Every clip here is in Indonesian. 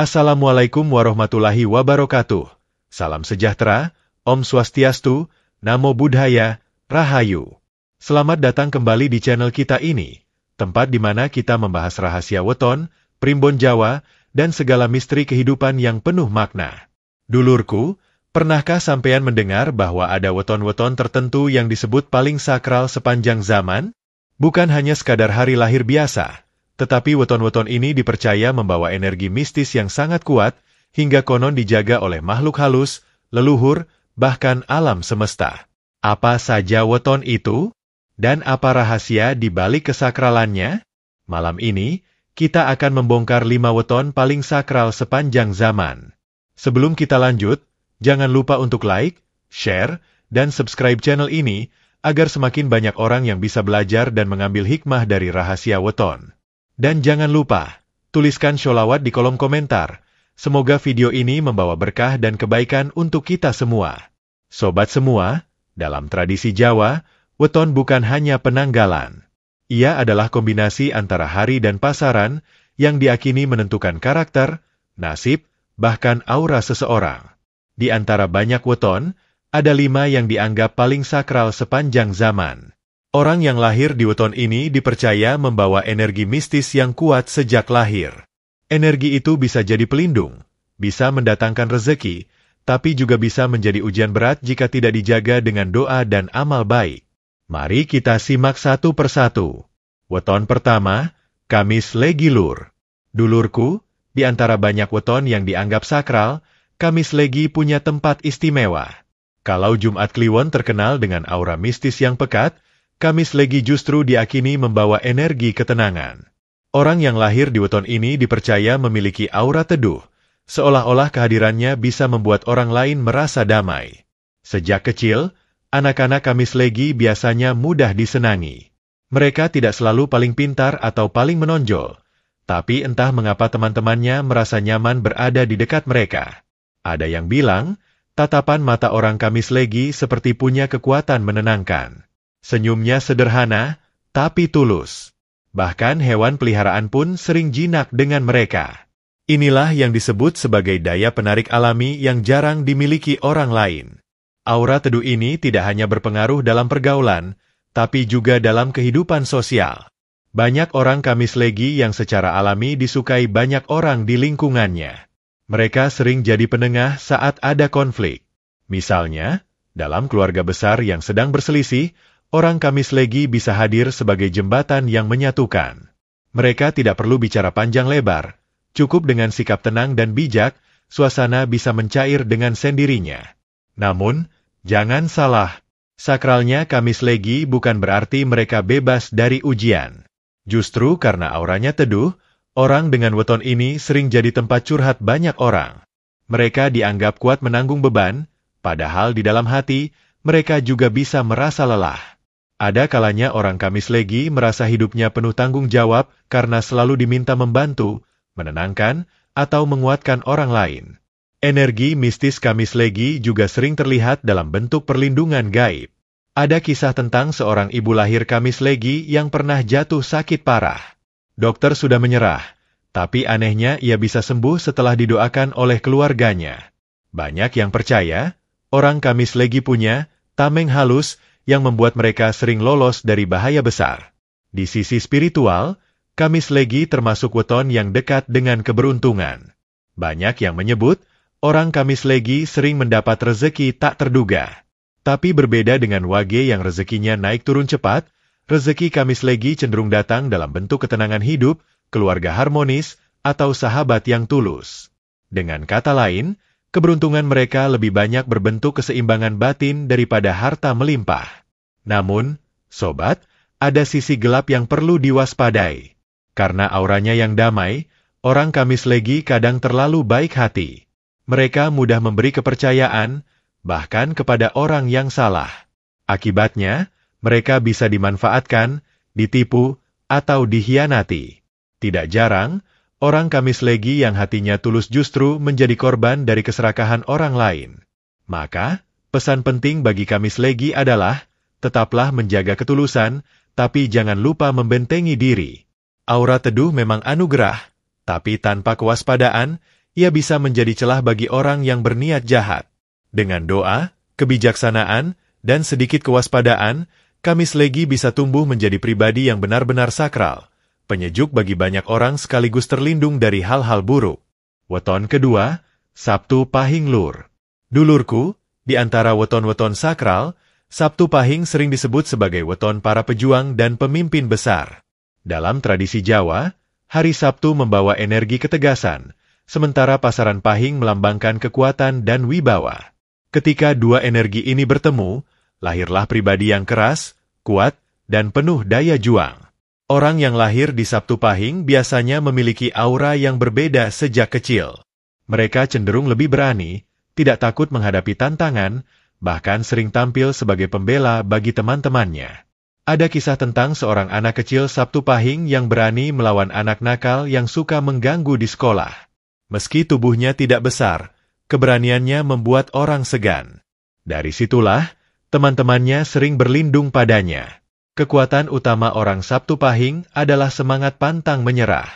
Assalamualaikum warahmatullahi wabarakatuh. Salam sejahtera, Om Swastiastu, Namo Buddhaya, Rahayu. Selamat datang kembali di channel kita ini, tempat di mana kita membahas rahasia weton, primbon Jawa, dan segala misteri kehidupan yang penuh makna. Dulurku, pernahkah sampean mendengar bahwa ada weton-weton tertentu yang disebut paling sakral sepanjang zaman? Bukan hanya sekadar hari lahir biasa, tetapi weton-weton ini dipercaya membawa energi mistis yang sangat kuat, hingga konon dijaga oleh makhluk halus, leluhur, bahkan alam semesta. Apa saja weton itu? Dan apa rahasia di balik kesakralannya? Malam ini, kita akan membongkar 5 weton paling sakral sepanjang zaman. Sebelum kita lanjut, jangan lupa untuk like, share, dan subscribe channel ini, agar semakin banyak orang yang bisa belajar dan mengambil hikmah dari rahasia weton. Dan jangan lupa, tuliskan sholawat di kolom komentar. Semoga video ini membawa berkah dan kebaikan untuk kita semua. Sobat semua, dalam tradisi Jawa, weton bukan hanya penanggalan. Ia adalah kombinasi antara hari dan pasaran yang diakini menentukan karakter, nasib, bahkan aura seseorang. Di antara banyak weton, ada 5 yang dianggap paling sakral sepanjang zaman. Orang yang lahir di weton ini dipercaya membawa energi mistis yang kuat sejak lahir. Energi itu bisa jadi pelindung, bisa mendatangkan rezeki, tapi juga bisa menjadi ujian berat jika tidak dijaga dengan doa dan amal baik. Mari kita simak satu persatu. Weton pertama, Kamis Legi Lur. Dulurku, di antara banyak weton yang dianggap sakral, Kamis Legi punya tempat istimewa. Kalau Jumat Kliwon terkenal dengan aura mistis yang pekat, Kamis Legi justru diakini membawa energi ketenangan. Orang yang lahir di weton ini dipercaya memiliki aura teduh, seolah-olah kehadirannya bisa membuat orang lain merasa damai. Sejak kecil, anak-anak Kamis Legi biasanya mudah disenangi. Mereka tidak selalu paling pintar atau paling menonjol, tapi entah mengapa teman-temannya merasa nyaman berada di dekat mereka. Ada yang bilang, tatapan mata orang Kamis Legi seperti punya kekuatan menenangkan. Senyumnya sederhana, tapi tulus. Bahkan hewan peliharaan pun sering jinak dengan mereka. Inilah yang disebut sebagai daya penarik alami yang jarang dimiliki orang lain. Aura teduh ini tidak hanya berpengaruh dalam pergaulan, tapi juga dalam kehidupan sosial. Banyak orang Kamis Legi yang secara alami disukai banyak orang di lingkungannya. Mereka sering jadi penengah saat ada konflik. Misalnya, dalam keluarga besar yang sedang berselisih, orang Kamis Legi bisa hadir sebagai jembatan yang menyatukan. Mereka tidak perlu bicara panjang lebar, cukup dengan sikap tenang dan bijak, suasana bisa mencair dengan sendirinya. Namun, jangan salah, sakralnya Kamis Legi bukan berarti mereka bebas dari ujian. Justru karena auranya teduh, orang dengan weton ini sering jadi tempat curhat banyak orang. Mereka dianggap kuat menanggung beban, padahal di dalam hati, mereka juga bisa merasa lelah. Ada kalanya orang Kamis Legi merasa hidupnya penuh tanggung jawab karena selalu diminta membantu, menenangkan, atau menguatkan orang lain. Energi mistis Kamis Legi juga sering terlihat dalam bentuk perlindungan gaib. Ada kisah tentang seorang ibu lahir Kamis Legi yang pernah jatuh sakit parah. Dokter sudah menyerah, tapi anehnya ia bisa sembuh setelah didoakan oleh keluarganya. Banyak yang percaya, orang Kamis Legi punya tameng halus yang membuat mereka sering lolos dari bahaya besar. Di sisi spiritual, Kamis Legi termasuk weton yang dekat dengan keberuntungan. Banyak yang menyebut, orang Kamis Legi sering mendapat rezeki tak terduga. Tapi berbeda dengan wage yang rezekinya naik turun cepat, rezeki Kamis Legi cenderung datang dalam bentuk ketenangan hidup, keluarga harmonis, atau sahabat yang tulus. Dengan kata lain, keberuntungan mereka lebih banyak berbentuk keseimbangan batin daripada harta melimpah. Namun, sobat, ada sisi gelap yang perlu diwaspadai. Karena auranya yang damai, orang Kamis Legi kadang terlalu baik hati. Mereka mudah memberi kepercayaan, bahkan kepada orang yang salah. Akibatnya, mereka bisa dimanfaatkan, ditipu, atau dikhianati. Tidak jarang, orang Kamis Legi yang hatinya tulus justru menjadi korban dari keserakahan orang lain. Maka, pesan penting bagi Kamis Legi adalah, tetaplah menjaga ketulusan, tapi jangan lupa membentengi diri. Aura teduh memang anugerah, tapi tanpa kewaspadaan, ia bisa menjadi celah bagi orang yang berniat jahat. Dengan doa, kebijaksanaan, dan sedikit kewaspadaan, Kamis Legi bisa tumbuh menjadi pribadi yang benar-benar sakral, penyejuk bagi banyak orang sekaligus terlindung dari hal-hal buruk. Weton kedua, Sabtu Pahing Lur. Dulurku, di antara weton-weton sakral, Sabtu Pahing sering disebut sebagai weton para pejuang dan pemimpin besar. Dalam tradisi Jawa, hari Sabtu membawa energi ketegasan, sementara pasaran Pahing melambangkan kekuatan dan wibawa. Ketika dua energi ini bertemu, lahirlah pribadi yang keras, kuat, dan penuh daya juang. Orang yang lahir di Sabtu Pahing biasanya memiliki aura yang berbeda sejak kecil. Mereka cenderung lebih berani, tidak takut menghadapi tantangan, bahkan sering tampil sebagai pembela bagi teman-temannya. Ada kisah tentang seorang anak kecil Sabtu Pahing yang berani melawan anak nakal yang suka mengganggu di sekolah. Meski tubuhnya tidak besar, keberaniannya membuat orang segan. Dari situlah, teman-temannya sering berlindung padanya. Kekuatan utama orang Sabtu Pahing adalah semangat pantang menyerah.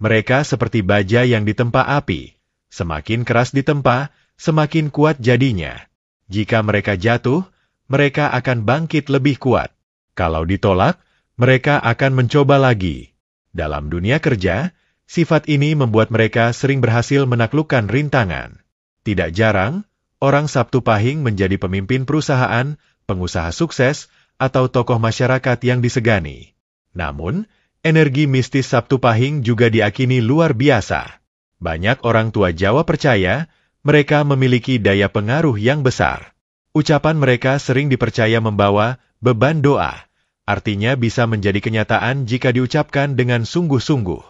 Mereka seperti baja yang ditempa api. Semakin keras ditempa, semakin kuat jadinya. Jika mereka jatuh, mereka akan bangkit lebih kuat. Kalau ditolak, mereka akan mencoba lagi. Dalam dunia kerja, sifat ini membuat mereka sering berhasil menaklukkan rintangan. Tidak jarang, orang Sabtu Pahing menjadi pemimpin perusahaan, pengusaha sukses, atau tokoh masyarakat yang disegani. Namun, energi mistis Sabtu Pahing juga diakini luar biasa. Banyak orang tua Jawa percaya, mereka memiliki daya pengaruh yang besar. Ucapan mereka sering dipercaya membawa beban doa, artinya bisa menjadi kenyataan jika diucapkan dengan sungguh-sungguh.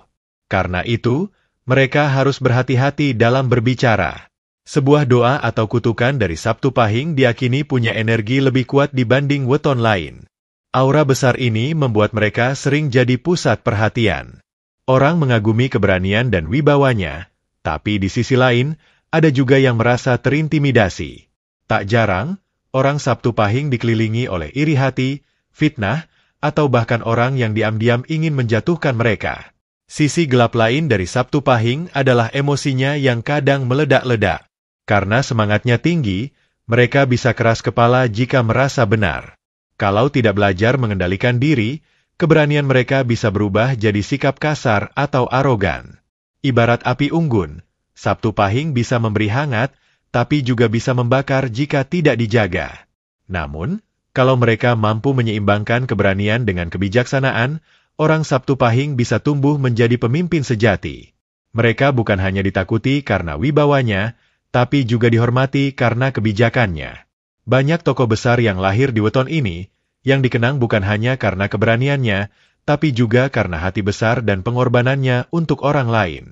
Karena itu, mereka harus berhati-hati dalam berbicara. Sebuah doa atau kutukan dari Sabtu Pahing diyakini punya energi lebih kuat dibanding weton lain. Aura besar ini membuat mereka sering jadi pusat perhatian. Orang mengagumi keberanian dan wibawanya, tapi di sisi lain, ada juga yang merasa terintimidasi. Tak jarang, orang Sabtu Pahing dikelilingi oleh iri hati, fitnah, atau bahkan orang yang diam-diam ingin menjatuhkan mereka. Sisi gelap lain dari Sabtu Pahing adalah emosinya yang kadang meledak-ledak. Karena semangatnya tinggi, mereka bisa keras kepala jika merasa benar. Kalau tidak belajar mengendalikan diri, keberanian mereka bisa berubah jadi sikap kasar atau arogan. Ibarat api unggun, Sabtu Pahing bisa memberi hangat, tapi juga bisa membakar jika tidak dijaga. Namun, kalau mereka mampu menyeimbangkan keberanian dengan kebijaksanaan, orang Sabtu Pahing bisa tumbuh menjadi pemimpin sejati. Mereka bukan hanya ditakuti karena wibawanya, tapi juga dihormati karena kebijakannya. Banyak tokoh besar yang lahir di weton ini, yang dikenang bukan hanya karena keberaniannya, tapi juga karena hati besar dan pengorbanannya untuk orang lain.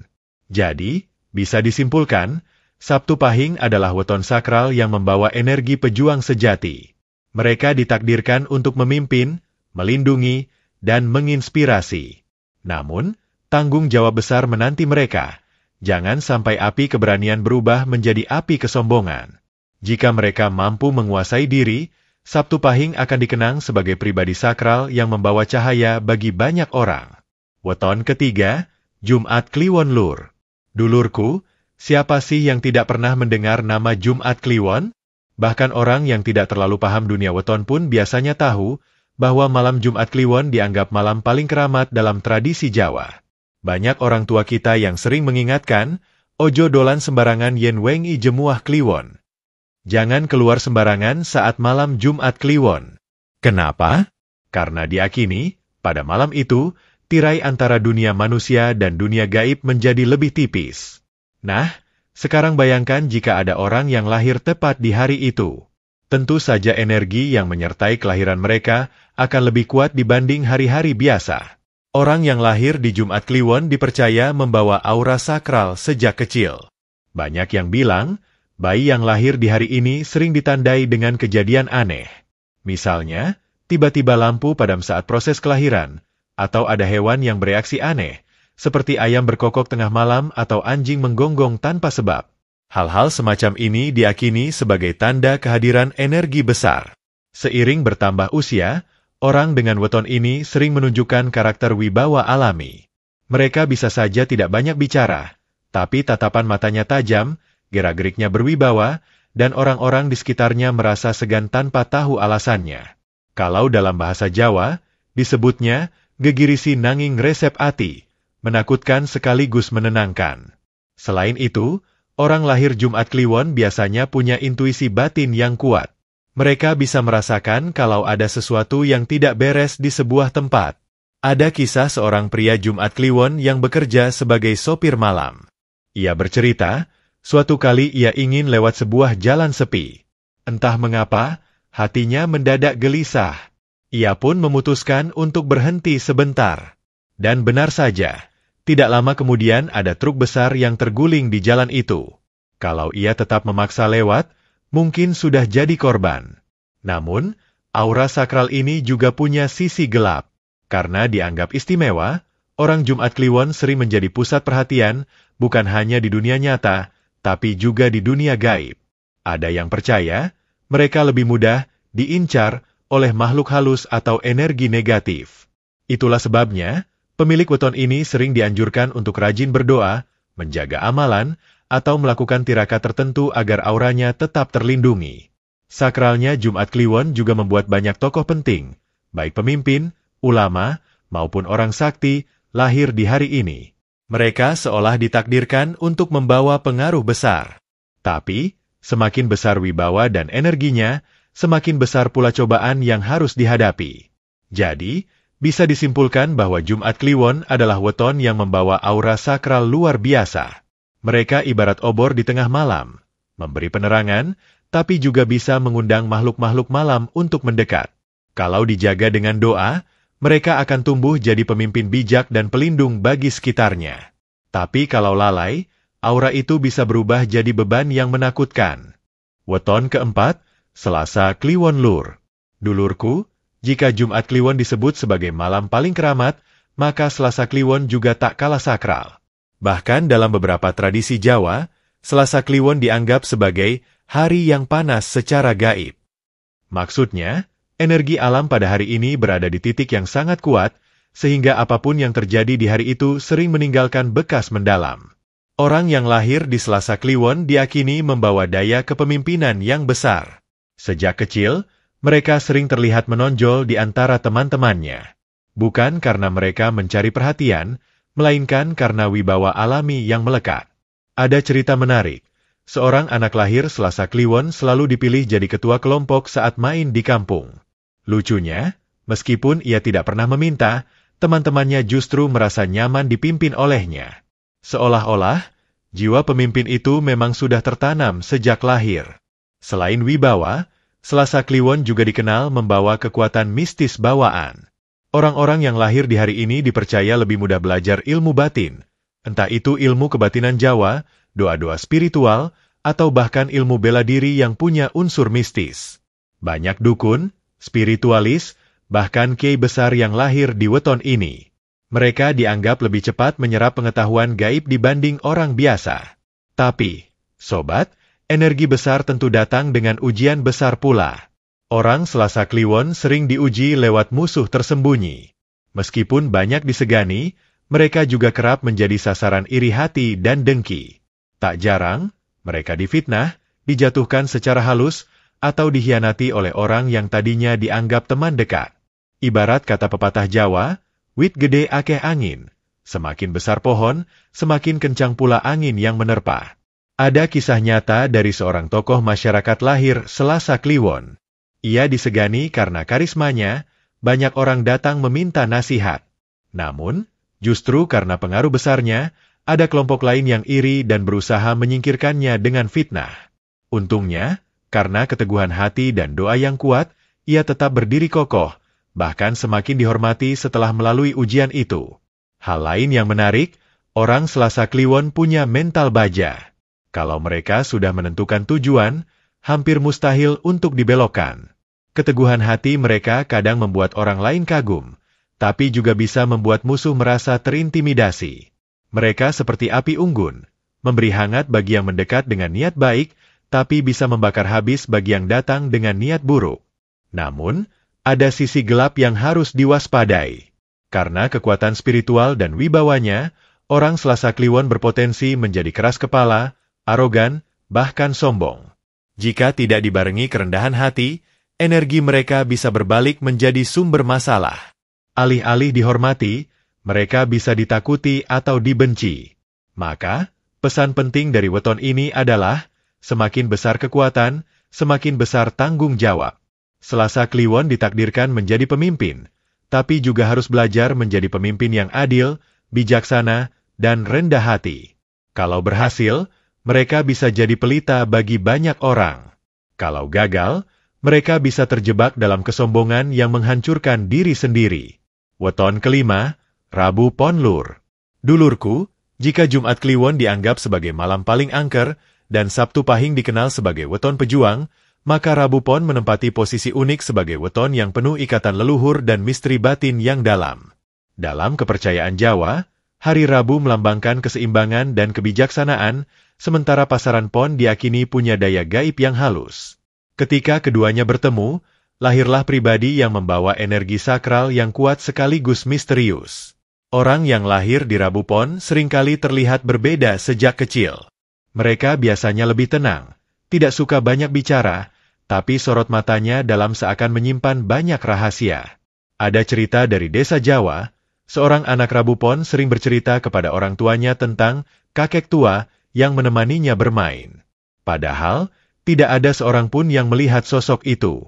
Jadi, bisa disimpulkan, Sabtu Pahing adalah weton sakral yang membawa energi pejuang sejati. Mereka ditakdirkan untuk memimpin, melindungi, dan menginspirasi. Namun, tanggung jawab besar menanti mereka. Jangan sampai api keberanian berubah menjadi api kesombongan. Jika mereka mampu menguasai diri, Sabtu Pahing akan dikenang sebagai pribadi sakral yang membawa cahaya bagi banyak orang. Weton ketiga, Jumat Kliwon Lur. Dulurku, siapa sih yang tidak pernah mendengar nama Jumat Kliwon? Bahkan orang yang tidak terlalu paham dunia weton pun biasanya tahu bahwa malam Jumat Kliwon dianggap malam paling keramat dalam tradisi Jawa. Banyak orang tua kita yang sering mengingatkan, ojo dolan sembarangan yen wengi jemuah Kliwon. Jangan keluar sembarangan saat malam Jumat Kliwon. Kenapa? Karena diakini, pada malam itu, tirai antara dunia manusia dan dunia gaib menjadi lebih tipis. Nah, sekarang bayangkan jika ada orang yang lahir tepat di hari itu. Tentu saja energi yang menyertai kelahiran mereka akan lebih kuat dibanding hari-hari biasa. Orang yang lahir di Jumat Kliwon dipercaya membawa aura sakral sejak kecil. Banyak yang bilang, bayi yang lahir di hari ini sering ditandai dengan kejadian aneh. Misalnya, tiba-tiba lampu padam saat proses kelahiran, atau ada hewan yang bereaksi aneh, seperti ayam berkokok tengah malam atau anjing menggonggong tanpa sebab. Hal-hal semacam ini diakini sebagai tanda kehadiran energi besar. Seiring bertambah usia, orang dengan weton ini sering menunjukkan karakter wibawa alami. Mereka bisa saja tidak banyak bicara, Tapi tatapan matanya tajam, gerak-geriknya berwibawa, dan orang-orang di sekitarnya merasa segan tanpa tahu alasannya. Kalau dalam bahasa Jawa, disebutnya gegirisi nanging resep ati, menakutkan sekaligus menenangkan. Selain itu, orang lahir Jumat Kliwon biasanya punya intuisi batin yang kuat. Mereka bisa merasakan kalau ada sesuatu yang tidak beres di sebuah tempat. Ada kisah seorang pria Jumat Kliwon yang bekerja sebagai sopir malam. Ia bercerita, suatu kali ia ingin lewat sebuah jalan sepi. Entah mengapa, hatinya mendadak gelisah. Ia pun memutuskan untuk berhenti sebentar. Dan benar saja, tidak lama kemudian ada truk besar yang terguling di jalan itu. Kalau ia tetap memaksa lewat, mungkin sudah jadi korban. Namun, aura sakral ini juga punya sisi gelap. Karena dianggap istimewa, orang Jumat Kliwon sering menjadi pusat perhatian, bukan hanya di dunia nyata, tapi juga di dunia gaib. Ada yang percaya, mereka lebih mudah diincar oleh makhluk halus atau energi negatif. Itulah sebabnya, pemilik weton ini sering dianjurkan untuk rajin berdoa, menjaga amalan, atau melakukan tirakat tertentu agar auranya tetap terlindungi. Sakralnya Jumat Kliwon juga membuat banyak tokoh penting, baik pemimpin, ulama, maupun orang sakti, lahir di hari ini. Mereka seolah ditakdirkan untuk membawa pengaruh besar. Tapi, semakin besar wibawa dan energinya, semakin besar pula cobaan yang harus dihadapi. Jadi, bisa disimpulkan bahwa Jumat Kliwon adalah weton yang membawa aura sakral luar biasa. Mereka ibarat obor di tengah malam, memberi penerangan, tapi juga bisa mengundang makhluk-makhluk malam untuk mendekat. Kalau dijaga dengan doa, mereka akan tumbuh jadi pemimpin bijak dan pelindung bagi sekitarnya. Tapi kalau lalai, aura itu bisa berubah jadi beban yang menakutkan. Weton keempat, Selasa Kliwon Lur. Dulurku, jika Jumat Kliwon disebut sebagai malam paling keramat, maka Selasa Kliwon juga tak kalah sakral. Bahkan dalam beberapa tradisi Jawa, Selasa Kliwon dianggap sebagai hari yang panas secara gaib. Maksudnya, energi alam pada hari ini berada di titik yang sangat kuat, sehingga apapun yang terjadi di hari itu sering meninggalkan bekas mendalam. Orang yang lahir di Selasa Kliwon diyakini membawa daya kepemimpinan yang besar. Sejak kecil, mereka sering terlihat menonjol di antara teman-temannya. Bukan karena mereka mencari perhatian, melainkan karena wibawa alami yang melekat. Ada cerita menarik. Seorang anak lahir Selasa Kliwon selalu dipilih jadi ketua kelompok saat main di kampung. Lucunya, meskipun ia tidak pernah meminta, teman-temannya justru merasa nyaman dipimpin olehnya. Seolah-olah, jiwa pemimpin itu memang sudah tertanam sejak lahir. Selain wibawa, Selasa Kliwon juga dikenal membawa kekuatan mistis bawaan. Orang-orang yang lahir di hari ini dipercaya lebih mudah belajar ilmu batin, entah itu ilmu kebatinan Jawa, doa-doa spiritual, atau bahkan ilmu bela diri yang punya unsur mistis. Banyak dukun, spiritualis, bahkan kiai besar yang lahir di weton ini. Mereka dianggap lebih cepat menyerap pengetahuan gaib dibanding orang biasa. Tapi, sobat, energi besar tentu datang dengan ujian besar pula. Orang Selasa Kliwon sering diuji lewat musuh tersembunyi. Meskipun banyak disegani, mereka juga kerap menjadi sasaran iri hati dan dengki. Tak jarang, mereka difitnah, dijatuhkan secara halus, atau dikhianati oleh orang yang tadinya dianggap teman dekat. Ibarat kata pepatah Jawa, wit gede akeh angin. Semakin besar pohon, semakin kencang pula angin yang menerpa. Ada kisah nyata dari seorang tokoh masyarakat lahir Selasa Kliwon. Ia disegani karena karismanya, banyak orang datang meminta nasihat. Namun, justru karena pengaruh besarnya, ada kelompok lain yang iri dan berusaha menyingkirkannya dengan fitnah. Untungnya, karena keteguhan hati dan doa yang kuat, ia tetap berdiri kokoh, bahkan semakin dihormati setelah melalui ujian itu. Hal lain yang menarik, orang Selasa Kliwon punya mental baja. Kalau mereka sudah menentukan tujuan, hampir mustahil untuk dibelokkan. Keteguhan hati mereka kadang membuat orang lain kagum, tapi juga bisa membuat musuh merasa terintimidasi. Mereka seperti api unggun, memberi hangat bagi yang mendekat dengan niat baik, tapi bisa membakar habis bagi yang datang dengan niat buruk. Namun, ada sisi gelap yang harus diwaspadai. Karena kekuatan spiritual dan wibawanya, orang Selasa Kliwon berpotensi menjadi keras kepala, arogan, bahkan sombong. Jika tidak dibarengi kerendahan hati, energi mereka bisa berbalik menjadi sumber masalah. Alih-alih dihormati, mereka bisa ditakuti atau dibenci. Maka, pesan penting dari weton ini adalah, semakin besar kekuatan, semakin besar tanggung jawab. Selasa Kliwon ditakdirkan menjadi pemimpin, tapi juga harus belajar menjadi pemimpin yang adil, bijaksana, dan rendah hati. Kalau berhasil, mereka bisa jadi pelita bagi banyak orang. Kalau gagal, mereka bisa terjebak dalam kesombongan yang menghancurkan diri sendiri. Weton kelima, Rabu Pon Lur. Dulurku, jika Jumat Kliwon dianggap sebagai malam paling angker, dan Sabtu Pahing dikenal sebagai weton pejuang, maka Rabu Pon menempati posisi unik sebagai weton yang penuh ikatan leluhur dan misteri batin yang dalam. Dalam kepercayaan Jawa, hari Rabu melambangkan keseimbangan dan kebijaksanaan, sementara pasaran Pon diakini punya daya gaib yang halus. Ketika keduanya bertemu, lahirlah pribadi yang membawa energi sakral yang kuat sekaligus misterius. Orang yang lahir di Rabu Pon seringkali terlihat berbeda sejak kecil. Mereka biasanya lebih tenang, tidak suka banyak bicara, tapi sorot matanya dalam seakan menyimpan banyak rahasia. Ada cerita dari desa Jawa, seorang anak Rabu Pon sering bercerita kepada orang tuanya tentang kakek tua yang menemaninya bermain. Padahal, tidak ada seorang pun yang melihat sosok itu.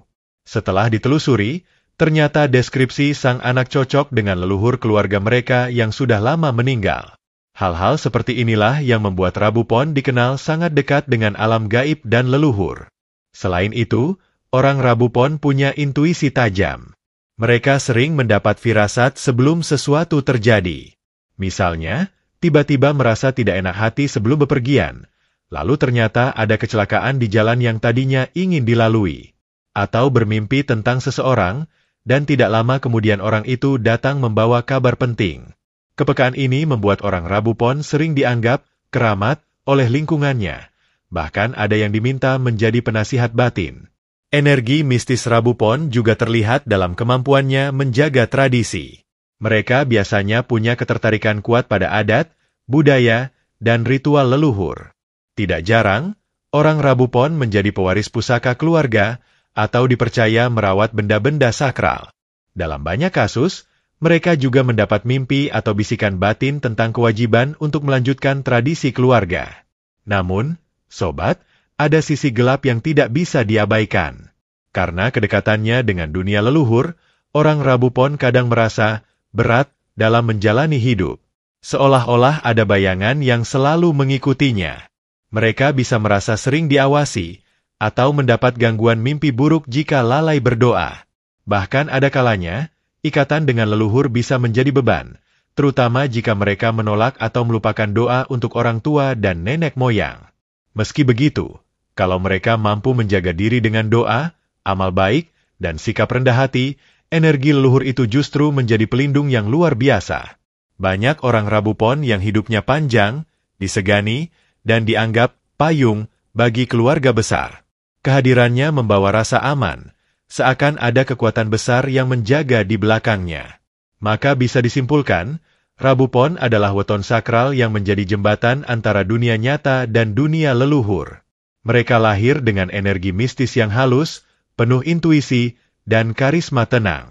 Setelah ditelusuri, ternyata deskripsi sang anak cocok dengan leluhur keluarga mereka yang sudah lama meninggal. Hal-hal seperti inilah yang membuat Rabu Pon dikenal sangat dekat dengan alam gaib dan leluhur. Selain itu, orang Rabu Pon punya intuisi tajam. Mereka sering mendapat firasat sebelum sesuatu terjadi. Misalnya, tiba-tiba merasa tidak enak hati sebelum bepergian, lalu ternyata ada kecelakaan di jalan yang tadinya ingin dilalui. Atau bermimpi tentang seseorang, dan tidak lama kemudian orang itu datang membawa kabar penting. Kepekaan ini membuat orang Rabu Pon sering dianggap keramat oleh lingkungannya. Bahkan ada yang diminta menjadi penasihat batin. Energi mistis Rabu Pon juga terlihat dalam kemampuannya menjaga tradisi. Mereka biasanya punya ketertarikan kuat pada adat, budaya, dan ritual leluhur. Tidak jarang, orang Rabu Pon menjadi pewaris pusaka keluarga atau dipercaya merawat benda-benda sakral. Dalam banyak kasus, mereka juga mendapat mimpi atau bisikan batin tentang kewajiban untuk melanjutkan tradisi keluarga. Namun, sobat, ada sisi gelap yang tidak bisa diabaikan. Karena kedekatannya dengan dunia leluhur, orang Rabu Pon kadang merasa berat dalam menjalani hidup. Seolah-olah ada bayangan yang selalu mengikutinya. Mereka bisa merasa sering diawasi, atau mendapat gangguan mimpi buruk jika lalai berdoa. Bahkan ada kalanya, ikatan dengan leluhur bisa menjadi beban, terutama jika mereka menolak atau melupakan doa untuk orang tua dan nenek moyang. Meski begitu, kalau mereka mampu menjaga diri dengan doa, amal baik, dan sikap rendah hati, energi leluhur itu justru menjadi pelindung yang luar biasa. Banyak orang Rabu Pon yang hidupnya panjang, disegani, dan dianggap payung bagi keluarga besar. Kehadirannya membawa rasa aman, seakan ada kekuatan besar yang menjaga di belakangnya. Maka bisa disimpulkan, Rabu Pon adalah weton sakral yang menjadi jembatan antara dunia nyata dan dunia leluhur. Mereka lahir dengan energi mistis yang halus, penuh intuisi, dan karisma tenang.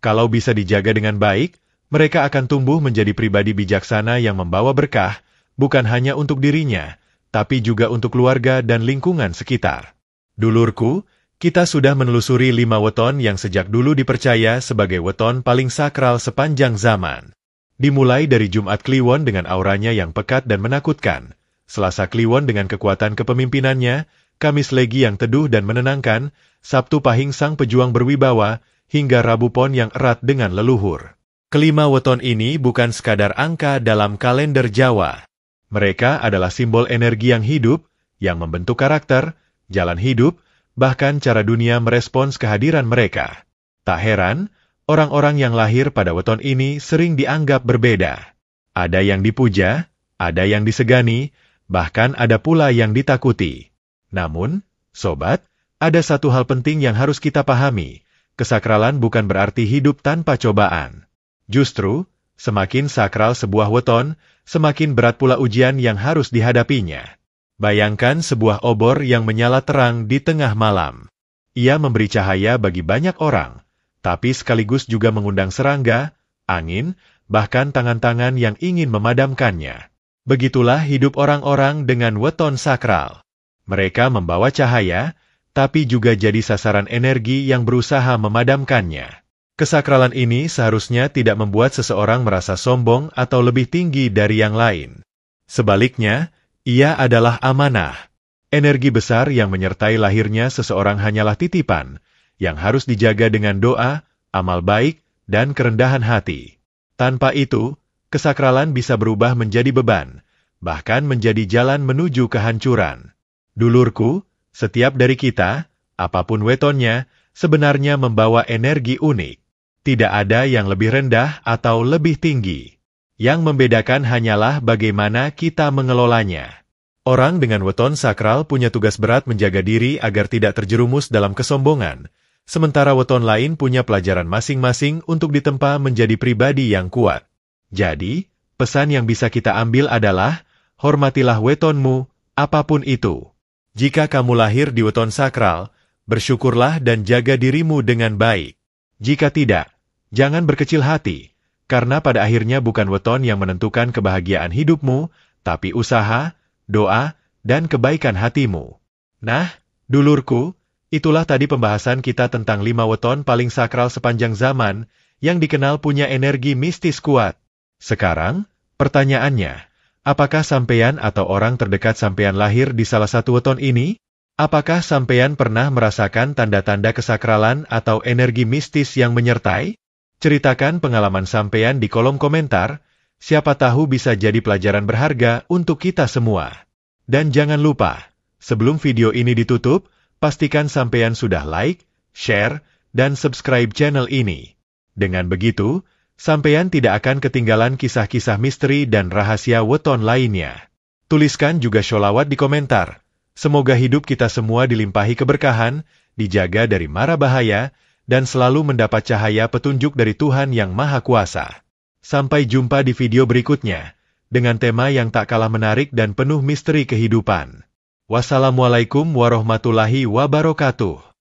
Kalau bisa dijaga dengan baik, mereka akan tumbuh menjadi pribadi bijaksana yang membawa berkah, bukan hanya untuk dirinya, tapi juga untuk keluarga dan lingkungan sekitar. Dulurku, kita sudah menelusuri 5 weton yang sejak dulu dipercaya sebagai weton paling sakral sepanjang zaman. Dimulai dari Jumat Kliwon dengan auranya yang pekat dan menakutkan, Selasa Kliwon dengan kekuatan kepemimpinannya, Kamis Legi yang teduh dan menenangkan, Sabtu Pahing sang pejuang berwibawa, hingga Rabu Pon yang erat dengan leluhur. Kelima weton ini bukan sekadar angka dalam kalender Jawa. Mereka adalah simbol energi yang hidup, yang membentuk karakter, jalan hidup, bahkan cara dunia merespons kehadiran mereka. Tak heran, orang-orang yang lahir pada weton ini sering dianggap berbeda. Ada yang dipuja, ada yang disegani, bahkan ada pula yang ditakuti. Namun, sobat, ada satu hal penting yang harus kita pahami. Kesakralan bukan berarti hidup tanpa cobaan. Justru, Semakin sakral sebuah weton, semakin berat pula ujian yang harus dihadapinya. Bayangkan sebuah obor yang menyala terang di tengah malam. Ia memberi cahaya bagi banyak orang, tapi sekaligus juga mengundang serangga, angin, bahkan tangan-tangan yang ingin memadamkannya. Begitulah hidup orang-orang dengan weton sakral. Mereka membawa cahaya, tapi juga jadi sasaran energi yang berusaha memadamkannya. Kesakralan ini seharusnya tidak membuat seseorang merasa sombong atau lebih tinggi dari yang lain. Sebaliknya, ia adalah amanah. Energi besar yang menyertai lahirnya seseorang hanyalah titipan, yang harus dijaga dengan doa, amal baik, dan kerendahan hati. Tanpa itu, kesakralan bisa berubah menjadi beban, bahkan menjadi jalan menuju kehancuran. Dulurku, setiap dari kita, apapun wetonnya, sebenarnya membawa energi unik. Tidak ada yang lebih rendah atau lebih tinggi. Yang membedakan hanyalah bagaimana kita mengelolanya. Orang dengan weton sakral punya tugas berat menjaga diri agar tidak terjerumus dalam kesombongan, sementara weton lain punya pelajaran masing-masing untuk ditempa menjadi pribadi yang kuat. Jadi, pesan yang bisa kita ambil adalah, hormatilah wetonmu, apapun itu. Jika kamu lahir di weton sakral, bersyukurlah dan jaga dirimu dengan baik. Jika tidak, jangan berkecil hati, karena pada akhirnya bukan weton yang menentukan kebahagiaan hidupmu, tapi usaha, doa, dan kebaikan hatimu. Nah, dulurku, itulah tadi pembahasan kita tentang 5 weton paling sakral sepanjang zaman, yang dikenal punya energi mistis kuat. Sekarang, pertanyaannya, apakah sampeyan atau orang terdekat sampeyan lahir di salah satu weton ini? Apakah sampeyan pernah merasakan tanda-tanda kesakralan atau energi mistis yang menyertai? Ceritakan pengalaman sampeyan di kolom komentar, siapa tahu bisa jadi pelajaran berharga untuk kita semua. Dan jangan lupa, sebelum video ini ditutup, pastikan sampeyan sudah like, share, dan subscribe channel ini. Dengan begitu, sampeyan tidak akan ketinggalan kisah-kisah misteri dan rahasia weton lainnya. Tuliskan juga sholawat di komentar. Semoga hidup kita semua dilimpahi keberkahan, dijaga dari mara bahaya, dan selalu mendapat cahaya petunjuk dari Tuhan Yang Maha Kuasa. Sampai jumpa di video berikutnya, dengan tema yang tak kalah menarik dan penuh misteri kehidupan. Wassalamualaikum warahmatullahi wabarakatuh.